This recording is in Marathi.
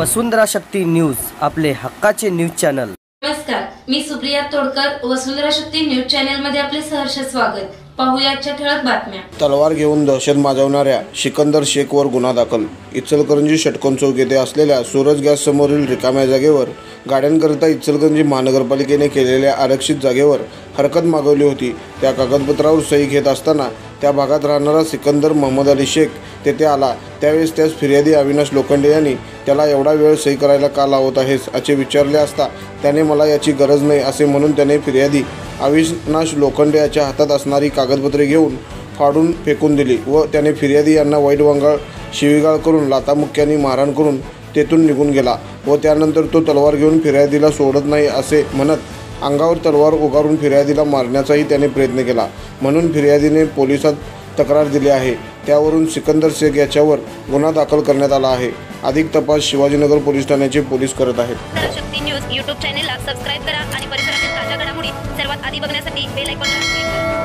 वसुंधरा शक्ती न्यूज, आपले हक्काचे न्यूज चॅनल। नमस्कार, मी सुप्रिया तोडकर, वसुंधरा शक्ती न्यूज चॅनल मध्ये आपले सहर्ष स्वागत। पाहूया आजच्या ठळक बातम्या। तलवार घेऊन दहशत माजवणाऱ्या सिकंदर शेखवर गुन्हा दाखल। इचलकरंजी षटकोन चौक येथे असलेल्या सूरज गॅस समोरील रिकाम्या जागेवर गाड्यांकरिता इचलकरंजी महानगरपालिकेने केलेल्या आरक्षित जागेवर हरकत मागवली होती। त्या कागदपत्रावर सही घेत असताना त्या भागात राहणारा सिकंदर मोहम्मद अली शेख तेथे आला। त्यावेळेस त्यास फिर्यादी अविनाश लोखंडे यांनी त्याला एवढा वेळ सही करायला का लावत आहेस असे विचारले असता त्याने मला याची गरज नाही असे म्हणून त्याने फिर्यादी अविनाश लोखंडे याच्या हातात असणारी कागदपत्रे घेऊन फाडून फेकून दिली व त्याने फिर्यादी यांना वाईट वांगाळ शिवीगाळ करून लाथामुक्क्यांनी मारहाण करून तेथून निघून गेला व त्यानंतर तो तलवार घेऊन फिर्यादीला सोडत नाही असे म्हणत अंगावर तलवार उगारून फिर्यादीला मारण्याचाही त्याने प्रयत्न केला, म्हणून फिर्यादीने पोलिसात तक्रार दिली आहे। त्यावरून सिकंदर शेख याच्यावर गुन्हा दाखल करण्यात आला आहे। अधिक तपास शिवाजीनगर पोलीस ठाण्याचे पोलीस करत आहेत। शक्ती न्यूज यूट्यूब चॅनेलला सबस्क्राइब करा आणि परिसरातील ताज्या घडामोडी सर्वात आधी बघण्यासाठी बेल आयकॉनला क्लिक करा।